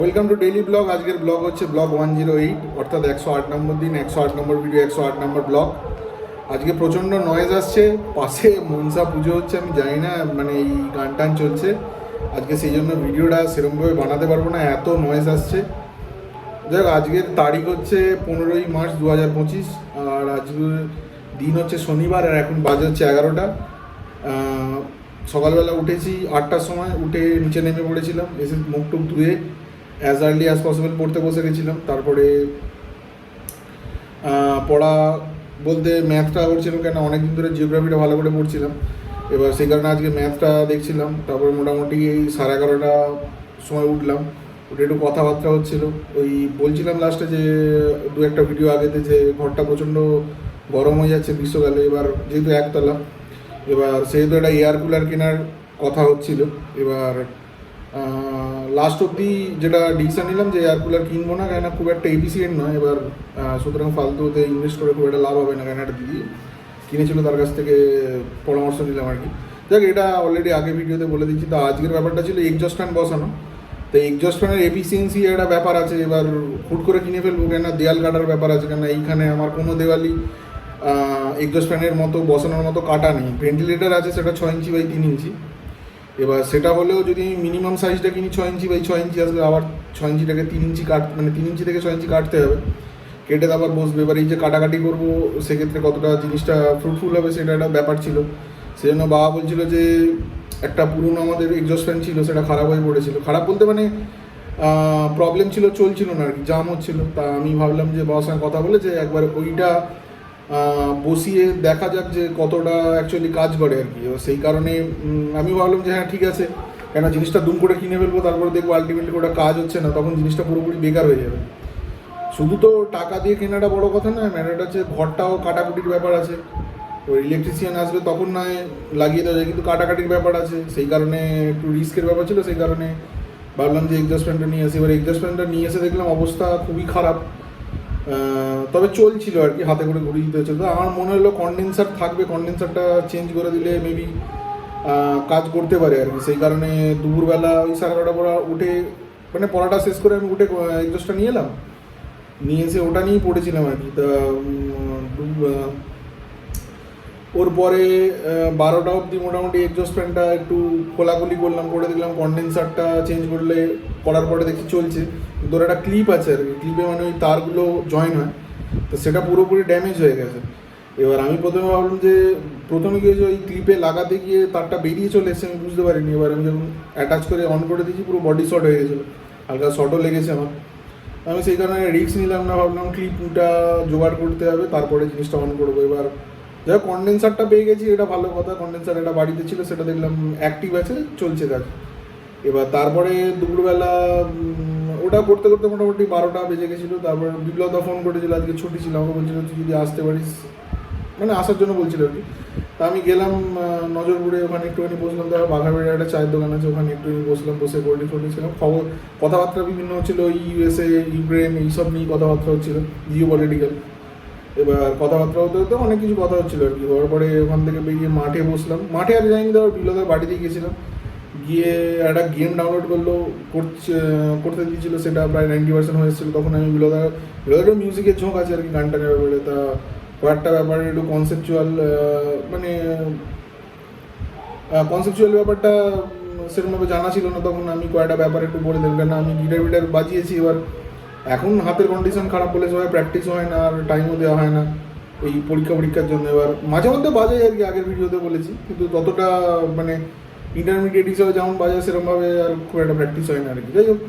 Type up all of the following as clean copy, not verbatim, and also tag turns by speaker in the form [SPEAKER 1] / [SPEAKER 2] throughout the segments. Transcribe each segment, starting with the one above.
[SPEAKER 1] Welcome to daily blog. আজকের blog হচ্ছে blog 108, অর্থাৎ 108 নম্বর দিন, 108 নম্বর ভিডিও, 108 নম্বর ব্লগ। আজকে প্রচণ্ড নয়েজ আসছে, পাশে মনসা পুজো হচ্ছে, আমি জানি না মানে এই গান টান চলছে আজকে, সেই জন্য ভিডিওটা সেরকমভাবে বানাতে পারবো না, এত নয়েজ আসছে। যাই হোক, আজকের তারিখ হচ্ছে 15ই মার্চ 2025, আর আজকের দিন হচ্ছে শনিবার, আর এখন বাজে হচ্ছে 11টা। সকালবেলা উঠেছি 8টার সময়, উঠে নিচে নেমে পড়েছিলাম, এসে মুখ টুক ধুয়ে অ্যাজ আর্লি অ্যাজ পসিবল পড়তে বসে গেছিলাম। তারপরে পড়া বলতে ম্যাথটা করছিলাম, কেন অনেকদিন ধরে জিওগ্রাফিটা ভালো করে পড়ছিলাম, এবার সেই কারণে আজকে ম্যাথটা দেখছিলাম। তারপরে মোটামুটি এই 11:30 সময় উঠলাম, উঠে একটু কথাবার্তা হচ্ছিলো। ওই বলছিলাম লাস্টে যে দু একটা ভিডিও আগেতে যে ঘরটা প্রচণ্ড গরম হয়ে যাচ্ছে গ্রীষ্মকালে, এবার যেহেতু একতলা, এবার সেহেতু একটা এয়ার কুলার কেনার কথা হচ্ছিল। এবার লাস্ট অব্দি যেটা ডিসিশন নিলাম যে এয়ার কুলার কিনবো না, কেন খুব একটা এফিসিয়েন্ট নয়, এবার সুতরাং ফালতুতে ইনভেস্ট করে খুব একটা লাভ হবে না, কেন একটা দিদি কিনেছিল তার কাছ থেকে পরামর্শ নিলাম আর কি। দেখ, এটা অলরেডি আগে ভিডিওতে বলে দিচ্ছি। তো আজকের ব্যাপারটা ছিল এক্সজস্ট ফ্যান বসানো। তো এক্সজস্ট ফ্যানের এফিসিয়েন্সি একটা ব্যাপার আছে, এবার হুট করে কিনে ফেলবো কেন, দেয়াল কাটার ব্যাপার আছে, কেন এইখানে আমার কোনো দেওয়ালই এক্সজস্ট ফ্যানের মতো বসানোর মতো কাটা নেই। ভেন্টিলেটার আছে, সেটা 6 ইঞ্চি বাই 3 ইঞ্চি। এবার সেটা হলেও যদি মিনিমাম সাইজটা কিনি 6 ইঞ্চি বাই 6 ইঞ্চি আসবে, আবার 6 ইঞ্চিটাকে 3 ইঞ্চি মানে 3 ইঞ্চি থেকে 6 ইঞ্চি কাটতে হবে, কেটে আবার বসবে। এবার এই যে কাটাকাটি করবো, সেক্ষেত্রে কতটা জিনিসটা ফ্রুটফুল হবে সেটা একটা ব্যাপার ছিল। সেই জন্য বাবা বলছিল যে একটা পুরনো আমাদের এক্সজস্ট ফ্যান ছিল, সেটা খারাপ হয়ে পড়েছিল, খারাপ বলতে মানে প্রবলেম ছিল, চলছিল না আর কি, জাম হচ্ছিল। তা আমি ভাবলাম যে বাবার সঙ্গে কথা বলে যে একবার ওইটা বসিয়ে দেখা যাক যে কতটা অ্যাকচুয়ালি কাজ করে আর কি। সেই কারণে আমি ভাবলাম যে হ্যাঁ ঠিক আছে, কেন জিনিসটা দুম করে কিনে ফেলবো, তারপরে দেখবো আলটিমেটলি ওটা কাজ হচ্ছে না, তখন জিনিসটা পুরোপুরি বেকার হয়ে যাবে। শুধু তো টাকা দিয়ে কেনাটা বড় কথা নয়, ম্যাটারটা হচ্ছে ঘরটাও কাটাকুটির ব্যাপার আছে। ওই ইলেকট্রিশিয়ান আসবে তখন নয় লাগিয়ে দেওয়া যায়, কিন্তু কাটাকাটির ব্যাপার আছে, সেই কারণে একটু রিস্কের ব্যাপার ছিল। সেই কারণে ভাবলাম যে এক্সজস্ট ফ্যানটা নিয়ে আসি। এবার এক্সজস্ট ফ্যানটা নিয়ে এসে দেখলাম অবস্থা খুবই খারাপ, তবে চলছিল আর কি, হাতে করে ঘুরিয়ে দিতে হচ্ছে। তো আমার মনে হলো কনডেন্সার থাকবে, কনডেন্সারটা চেঞ্জ করে দিলে মেবি কাজ করতে পারে আর কি। সেই কারণে দুপুরবেলা ওই 11:30 পড়া উঠে, মানে পড়াটা শেষ করে আমি উঠে এক্সজস্টটা নিয়ে এলাম, নিয়ে এসে ওটা নিয়েই পড়েছিলাম আর কি। তা ওর পরে 12টা অবধি মোটামুটি এক্সজস্ট ফ্যানটা একটু খোলাখুলি করলাম, করে দিলাম, কনডেন্সারটা চেঞ্জ করার পরে দেখি চলছে। কিন্তু ওর একটা ক্লিপ আছে আর কি, ক্লিপে মানে ওই তারগুলো জয়েন হয়, তো সেটা পুরোপুরি ড্যামেজ হয়ে গেছে। এবার আমি প্রথমে ভাবলাম যে প্রথমে গিয়েছে ওই ক্লিপে লাগাতে গিয়ে তারটা বেরিয়ে চলে এসেছে, আমি বুঝতে পারিনি। এবার আমি যখন অ্যাটাচ করে অন করে দিয়েছি, পুরো বডি শর্ট হয়ে গেছিলো, হালকা শর্টও লেগেছে আমার। আমি সেই কারণে রিস্ক নিলাম না, ভাবলাম ক্লিপটা জোগাড় করতে হবে, তারপরে জিনিসটা অন করবো। এবার যাই হোক, কনডেন্সারটা পেয়ে গেছি, এটা ভালো কথা। কনডেন্সার এটা বাড়িতে ছিল, সেটা দেখলাম অ্যাক্টিভ আছে, চলছে কাজ। এবার তারপরে দুপুরবেলা ওটা করতে করতে মোটামুটি 12টা বেজে গেছিলো। তারপর বিপ্লবদা ফোন করেছিল, আজকে ছুটি ছিল, আমাকে বলছিল তুই যদি আসতে পারিস, মানে আসার জন্য বলছিল আর কি। তা আমি গেলাম নজরপুরে, ওখানে একটুখানি বসলাম। তারপর বাঘাবেড়ে একটা চায়ের দোকান আছে, ওখানে একটুখানি বসলাম, বসে কোল্ড ড্রিঙ্কস ছিলাম, কথাবার্তা বিভিন্ন হচ্ছিলো, ইউএসএ ইউক্রেন এইসব নিয়ে কথাবার্তা হচ্ছিলো, জিও পলিটিক্যাল। এবার কথাবার্তা হতে হতে অনেক কিছু কথা হচ্ছিলো আর কি। হওয়ার পরে ওখান থেকে বেরিয়ে মাঠে বসলাম, মাঠে আর যাইনি, তারপর বিপ্লবদার বাড়িতে গিয়েছিলাম, গিয়ে একটা গেম ডাউনলোড করতে দিয়েছিলো, সেটা প্রায় 90% হয়ে এসেছিলো। তখন আমি বিপ্লবদার মিউজিকের ঝোঁক আছে আর কি, গান টানের ব্যাপারে। তা কয়েকটা ব্যাপারে একটু কনসেপচুয়াল, মানে কনসেপচুয়াল ব্যাপারটা সেরকমভাবে জানা ছিল না, তখন আমি কয়েকটা ব্যাপার একটু বলে দেবেন, কেন আমি গিটার বাজিয়েছি। এবার এখন হাতের কন্ডিশন খারাপ বলে সবাই প্র্যাকটিস হয় না, আর টাইমও দেওয়া হয় না এই পরীক্ষার জন্য। এবার মাঝে মধ্যে বাজাই আর কি, আগের ভিডিওতে বলেছি, কিন্তু ততটা মানে ইন্টারমিডিয়েট হিসাবে যেমন বাজায় সেরকমভাবে আর খুব একটা প্র্যাকটিস হয় না আর কি। যাই হোক,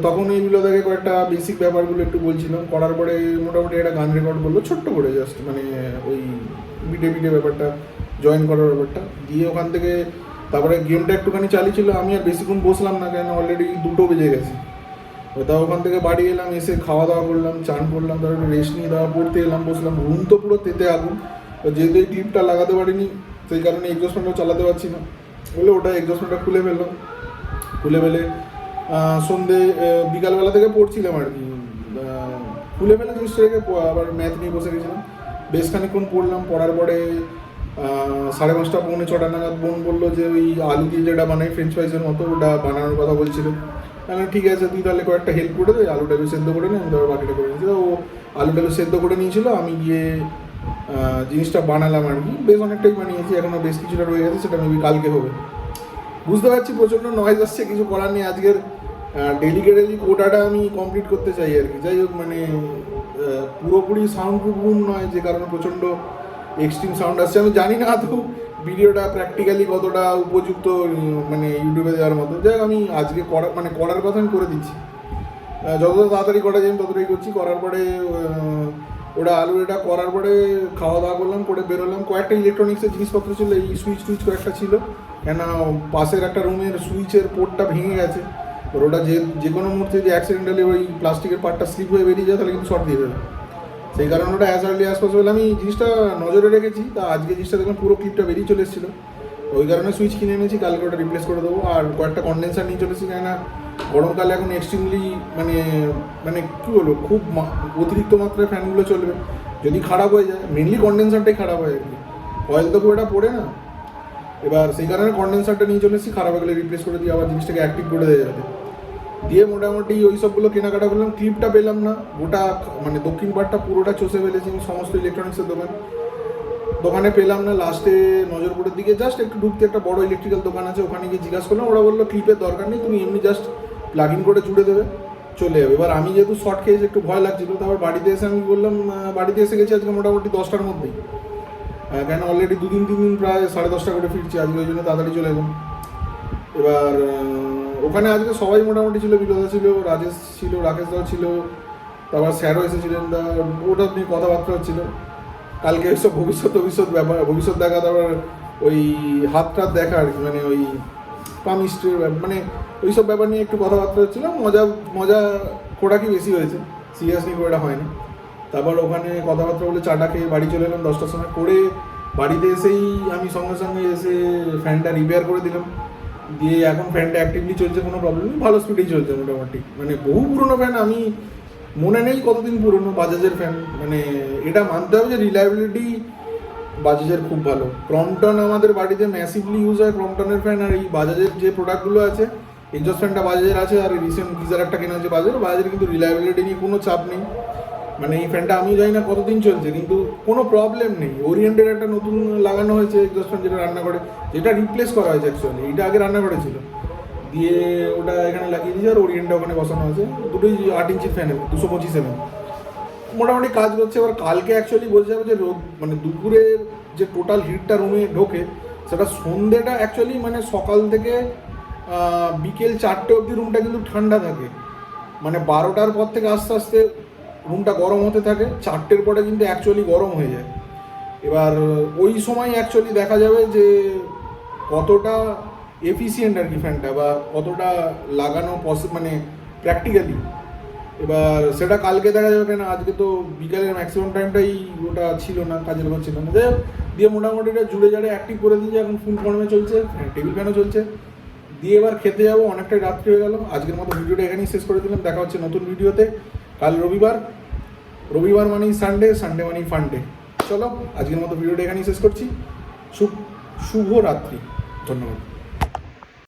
[SPEAKER 1] তখন এইগুলো দেখে কয়েকটা বেসিক ব্যাপারগুলো একটু বলছিলাম, করার পরে মোটামুটি একটা গান রেকর্ড করলো ছোট্ট করে, জাস্ট মানে ওই বিটে ব্যাপারটা জয়েন করার ব্যাপারটা দিয়ে ওখান থেকে। তারপরে গেমটা একটুখানি চালিয়েছিল, আমি আর বেশিক্ষণ বসলাম না, কেন অলরেডি 2টো বেজে গেছে। তা ওখান থেকে বাড়ি এলাম, এসে খাওয়া দাওয়া করলাম, চান করলাম, তারপর একটু রেস্ট নিয়ে দেওয়া, পড়তে এলাম, বসলাম। রুম তো পুরো তেতে আগুন, যেহেতু এই ক্লিপটা লাগাতে পারিনি, সেই কারণে এক্সজস্ট ফ্যানটাও চালাতে পারছি না বলে ওটা এক্সজস্ট ফ্যানটা খুলে ফেললাম। খুলে ফেলে সন্ধে বিকালবেলা থেকে পড়ছিলাম আর কি, খুলে ফেলে জিনিসটা রেখে আবার ম্যাথ নিয়ে বসে গেছিলাম, বেশ খানিকক্ষণ পড়লাম। পড়ার পরে 5:30 পৌনে 6টা নাগাদ বোন বললো যে ওই আলু দিয়ে যেটা বানাই ফ্রেঞ্চ ফ্রাইসের মতো, ওটা বানানোর কথা বলছিল। ঠিক আছে তুই তাহলে কয়েকটা হেল্প করে দে, আলুটা একটু সেদ্ধ করে নি, আমি তারপর বাকিটা করে নিয়েছি। ও আলুটা একটু সেদ্ধ করে নিয়েছিল, আমি গিয়ে জিনিসটা বানালাম আর কি। বেশ অনেকটাই বানিয়েছি, এখনও বেশ কিছুটা রয়ে গেছে, সেটা মেবি কালকে হবে। বুঝতে পারছি প্রচণ্ড নয়েজ আসছে, কিছু করার নেই। আজকের ডেলিকেটেলি কোটাটা আমি কমপ্লিট করতে চাই আর কি। যাই হোক, মানে পুরোপুরি সাউন্ড প্রুফ রুম নয়, যে কারণে প্রচণ্ড এক্সট্রিম সাউন্ড আসছে। আমি জানি না আদৌ ভিডিওটা প্র্যাকটিক্যালি কতটা উপযুক্ত মানে ইউটিউবে দেওয়ার মতো। যাই হোক, আমি আজকে করার কথা আমি করে দিচ্ছি। যতটা তাড়াতাড়ি করা যায় আমি ততটাই করছি। করার পরে ওটা আলু এটা করার পরে খাওয়া দাওয়া করলাম, করে বেরোলাম। কয়েকটা ইলেকট্রনিক্সের জিনিসপত্র ছিল, এই সুইচ কয়েকটা ছিল, কেন পাশের একটা রুমের সুইচের পোর্টটা ভেঙে গেছে। আর ওটা যে কোনো মুহূর্তে যদি অ্যাক্সিডেন্টালি ওই প্লাস্টিকের পার্টটা স্লিপ হয়ে বেরিয়ে যায় তাহলে কিন্তু শর্ট দিয়ে দেবে। সেই কারণে ওটা অ্যাজ আর্লি অ্যাজ পসিবল আমি জিনিসটা নজরে রেখেছি। তা আজকে জিনিসটা দেখলাম পুরো ক্লিপটা বেরিয়ে চলে এসেছিলো, ওই কারণে সুইচ কিনে এনেছি, কালকে ওটা রিপ্লেস করে দেবো। আর কয়েকটা কন্ডেন্সার নিয়ে চলেছি, কেননা গরমকালে এখন এক্সট্রিমলি মানে কী বলবো, খুব অতিরিক্ত মাত্রায় ফ্যানগুলো চলবে। যদি খারাপ হয়ে যায়, মেনলি কন্ডেন্সারটাই খারাপ হয় আর কি, অয়েল তো খুব এটা পড়ে না। এবার সেই কারণে কন্ডেন্সারটা নিয়ে চলে এসেছি, খারাপ হয়ে গেলে রিপ্লেস করে দিয়ে আবার জিনিসটাকে অ্যাক্টিভ করে দেওয়া যাবে। দিয়ে মোটামুটি ওই সবগুলো কেনাকাটা করলাম। ক্লিপটা পেলাম না, গোটা মানে দক্ষিণ পাড়টা পুরোটা চষে ফেলেছি সমস্ত ইলেকট্রনিক্সের দোকানে পেলাম না। লাস্টে নজরপুরের দিকে জাস্ট একটু ঢুকতে একটা বড় ইলেকট্রিক্যাল দোকান আছে, ওখানে গিয়ে জিজ্ঞাসা করলাম। ওরা বললো ক্লিপের দরকার নেই, তুমি এমনি জাস্ট প্লাগ ইন করে জুড়ে দেবে, চলে যাবে। এবার আমি যেহেতু শর্ট খেয়েছি, একটু ভয় লাগছিল। তারপর বাড়িতে এসে আমি বললাম, বাড়িতে এসে গেছি আজকে মোটামুটি 10টার মধ্যেই, কেন অলরেডি 2-3 দিন প্রায় 10:30 করে ফিরছি আজকে, ওই জন্য তাড়াতাড়ি চলে এলাম। এবার ওখানে আজকে সবাই মোটামুটি ছিল, বিলোদা ছিল, রাজেশ ছিল, রাকেশ দাও ছিল, তারপর স্যারও এসেছিলেন। ওটা নিয়ে কথাবার্তা হচ্ছিল। কালকে ওইসব ভবিষ্যৎ দেখা, তারপর ওই হাত দেখা আর কি, মানে ওই পামিস্ট্রির মানে ওই সব ব্যাপার নিয়ে একটু কথাবার্তা হচ্ছিলো। মজা খোঁড়াকি বেশি হয়েছে, সিরিয়াসলি ওটা হয়নি। তারপর ওখানে কথাবার্তা বলে চাটা খেয়ে বাড়ি চলে এলাম 10টার সময়। করে বাড়িতে এসেই আমি সঙ্গে সঙ্গে এসে ফ্যানটা রিপেয়ার করে দিলাম। দিয়ে এখন ফ্যানটা অ্যাক্টিভলি চলছে, কোনো প্রবলেম নেই, ভালো স্পিডেই চলছে মোটামুটি। মানে বহু পুরনো ফ্যান, আমি মনে নেই কতদিন পুরনো বাজাজের ফ্যান। মানে এটা মানতে হবে যে রিলায়েবিলিটি বাজাজের খুব ভালো। ক্রমটন আমাদের বাড়িতে ম্যাসিভলি ইউজ হয় ক্রমটনের ফ্যান। আর এই বাজাজের যে প্রোডাক্টগুলো আছে, এক্সজস্ট ফ্যানটা বাজাজের আছে, আর রিসেন্ট গিজার একটা কেনা হচ্ছে বাজাজের কিন্তু রিলায়েবিলিটি নিয়ে কোনো চাপ নেই। মানে এই ফ্যানটা আমি জানি না কতদিন চলছে, কিন্তু কোনো প্রবলেম নেই। ওরিয়েন্টের একটা নতুন লাগানো হয়েছে এক্সজস্ট ফ্যান, যেটা রান্না করে, যেটা রিপ্লেস করা হয়েছে অ্যাকচুয়ালি, এটা আগে রান্না করেছিল, দিয়ে ওটা এখানে লাগিয়ে দিয়েছে। আর ওরিয়েন্টটা ওখানে বসানো হয়েছে, দুটোই 8 ইঞ্চির ফ্যান, 225 mm, মোটামুটি কাজ করছে। এবার কালকে অ্যাকচুয়ালি বলতে হবে যে মানে দুপুরের যে টোটাল হিটটা রুমে ঢোকে, সেটা সন্ধ্যেটা অ্যাকচুয়ালি মানে সকাল থেকে বিকেল 4টে অবধি রুমটা কিন্তু ঠান্ডা থাকে। মানে 12টার পর থেকে আস্তে আস্তে রুমটা গরম হতে থাকে, 4টের পরে কিন্তু অ্যাকচুয়ালি গরম হয়ে যায়। এবার ওই সময় অ্যাকচুয়ালি দেখা যাবে যে কতটা এফিসিয়েন্ট আর কি ফ্যানটা, বা কতটা লাগানো মানে প্র্যাকটিক্যালি। এবার সেটা কালকে দেখা যাবে, কেন আজকে তো বিকালের ম্যাক্সিমাম টাইমটাই ওটা ছিল না, কাজের ঘর ছিল না। দিয়ে মোটামুটি এটা জুড়ে জাড়ে অ্যাক্টিভ করে দিয়েছে, এখন ফুল ফর্মে চলছে, টেবিল ফ্যানও চলছে। দিয়ে এবার খেতে যাবো, অনেকটাই রাত্রি হয়ে গেল। আজকের মতো ভিডিওটা এখানেই শেষ করে দিলাম, দেখা হচ্ছে নতুন ভিডিওতে। কাল রবিবার মানেই সানডে মানেই ফান্ডে। চলো আজকের মতো ভিডিওটা এখানেই শেষ করছি। শুভ রাত্রি, ধন্যবাদ।